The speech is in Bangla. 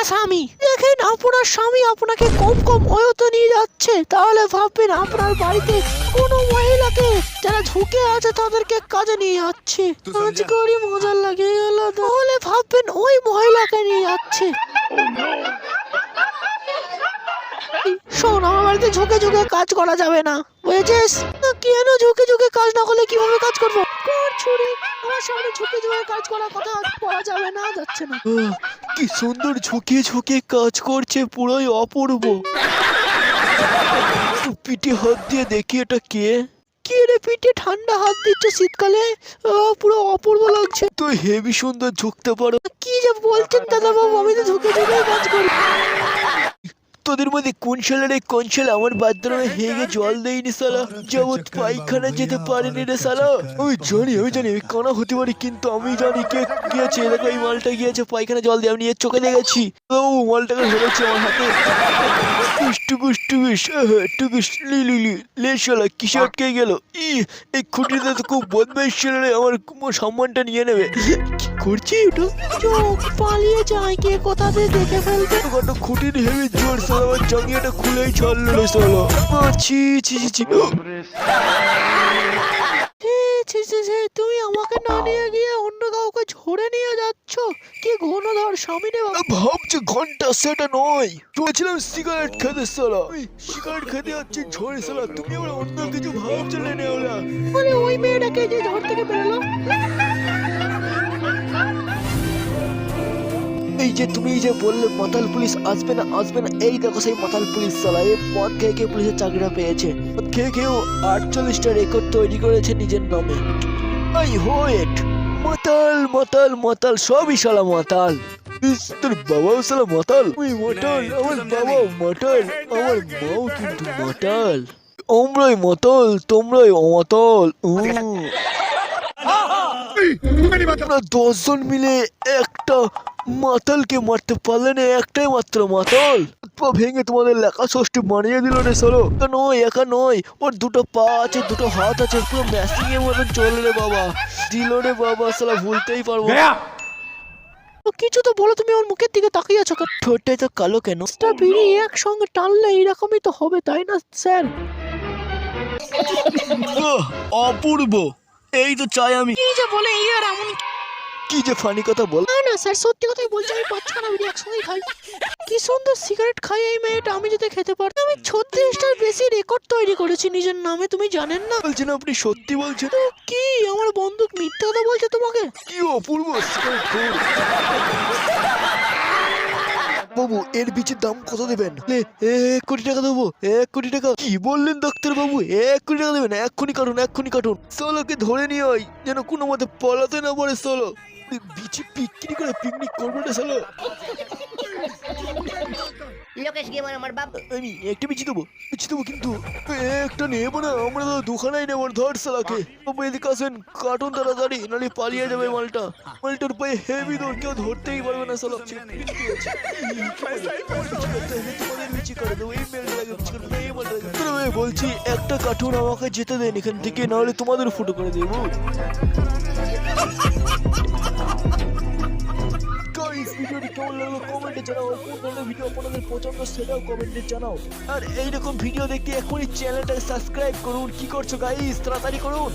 স্বামী, দেখেন আপনার স্বামী আপনাকে কম কম অয়তে নিয়ে যাচ্ছে, তাহলে ভাববেন আপনার বাড়িতে কোনো মহিলাকে যারা ঝুঁকে আছে তাদেরকে কাজে নিয়ে যাচ্ছে। আজ করি মজা লাগে গেল, তাহলে ভাববেন ওই মহিলাকে নিয়ে যাচ্ছে। শোন, আমার বাড়িতে ঝুঁকে ঝুঁকে কাজ করা যাবে না, বুঝেছিস? কেন ঝুঁকে ঝুঁকে কাজ না করলে কিভাবে কাজ করবো? ছুরি, আমার সামনে ঝুঁকে ঝুঁকে কাজ করার কথা বলা যাবে না, যাচ্ছে না। কি সুন্দর ঝুঁকে ঝুঁকে কাজ করছে, পুরোই অপূর্ব। পিঠে হাত দিয়ে দেখি এটা কে? কে রে পিঠে ঠান্ডা হাত দিচ্ছে শীতকালে? পুরো অপূর্ব লাগছে। তুই হেভি সুন্দর ঝুঁকতে পারো। কি যে বলছেন দাদা বাবু, আমি তো ঝুঁকে ঝুঁকে কাজ করি। তোদের মধ্যে কোন ছেলে আমার বাথরুমে হেগে জল দেয়নি শালা, যাবত পায়খানা যেতে পারেনি রে শালা? আমি জানি আমি কানা হতে পারি, কিন্তু আমি জানি কে গিয়েছে। দেখো এই মালটা গিয়েছে পায়খানা জল দিয়ে, আমি নিজের চোখে দেখেছি। ও মালটাকে ধরেছে আমার হাতে। টুকুস লে শালা, কিসে আটকে গেল? এই খুঁটিতে তো খুব বদমাইশ ছেলে রে, আমার সম্মানটা নিয়ে নেবে। কি করছি ওটা? চোখ পালিয়ে যায়, কে কোথাতে দেখে ফেলবে। খুঁটির হেভি জোর, আমার জাঙ্গিয়াটা খুলেই ছাড়লো রে শালা। তুমি আমাকে না নিয়ে গিয়ে অন্য কাউকে ঝরে নিয়ে যাচ্ছ, কি ঘনধর স্বামী রে। ভাবছি ঘন্টা সেটা নয়, চলেছিলাম সিগারেট খেতে শালা, সিগারেট খেতে যাচ্ছি ঝরে শালা, তুমি ওরা অন্য কিছু ভাবছো না ওরা। মানে ওই মেয়েটাকে যে ঝড় থেকে বেরোলো। এই যে তুমি যে বললে মাতাল পুলিশ আসবে না, এই দেখো সেই মাতাল পুলিশ শালা, এই মদ খেয়ে পুলিশের চাকরিটা পেয়েছে। মদ খেয়ে 48টা রেকর্ড তৈরি করেছে নিজের নামে। আই হোয়েট, মাতাল সবই শালা মাতাল। তোর বাবাও শালা মাতাল। ওই মাতাল, আমার বাবাও মাতাল, আমার মাও কিন্তু মাতাল। আমরাই মাতাল, তোমরাই অমাতাল। 10 জন মিলে একটা মাতালকে মারতে পারলে না, একটাই মাত্র মাতাল পা ভেঙে তোমাদের লেখা ষষ্ঠী বানিয়ে দিল রে সলো। একা নয়, ওর দুটো পা আছে, দুটো হাত আছে, পুরো ম্যাসিং এর মতন চলে রে বাবা, দিল রে বাবা শালা, ভুলতেই পারবো না। কিছু তো বলো, তুমি আমার মুখের দিকে তাকিয়ে আছো, ঠোঁটটাই তো কালো কেন? বিড়ি একসঙ্গে টানলে এইরকমই তো হবে, তাই না স্যার? অপূর্ব, এই তো চাই আমি। কি যে বলে ইয়ার, এমন কি যে ফানি কথা বল। না স্যার, সত্যি কথাই বলছি, আমি 5খানা বিড়ি একসঙ্গেই খাই। কি সুন্দর সিগারেট খাই এই মেয়েটা, আমি যদি খেতে পারতাম। আমি 36টার বেশি রেকর্ড তৈরি করেছি নিজের নামে, তুমি জানেন না? বলছেন আপনি, সত্যি বলছেন? কি আমার বন্দুক মিথ্যা কথা বলছে তোমাকে? কি অপূর্ব সিগারেট। বাবু, এর বীজের দাম কত দেবেন? 1 কোটি টাকা দেবো। 1 কোটি টাকা? কি বললেন ডাক্তার বাবু? 1 কোটি টাকা দেবেন? এক্ষুনি কাটুন। সোলোকে ধরে নিয়ে আয়, যেন কোনো মতে পালাতে না পারে। সোলো বিচি বিক্রি করে পিকনিক করবে না সোলো। লোকেশ গিয়ে আমার বাপ, আমি একটা বিচি দেবো কিন্তু একটা নেবো না, আমরা তো দুখানাই নেবো। ধর শালাকে। বাবু এদিকে আসেন, কার্টুন তাড়াতাড়ি, নাহলে পালিয়ে যাবে মালটার পায়ে হেভি দৌড়, কেউ ধরতেই পারবে না শালা। বলছি একটা কার্টুন আমাকে যেতে দেন এখান থেকে, নাহলে তোমাদের ফুটো করে দেবো। ভিডিওটি কেমন লাগলো কমেন্টে জানাও, কোন ধরনের ভিডিও আপনাদের পছন্দ সেটাও কমেন্টে জানাও। আর এইরকম ভিডিও দেখতে এখনই চ্যানেলটা সাবস্ক্রাইব করুন। কি করছো গাইস, তাড়াতাড়ি করুন।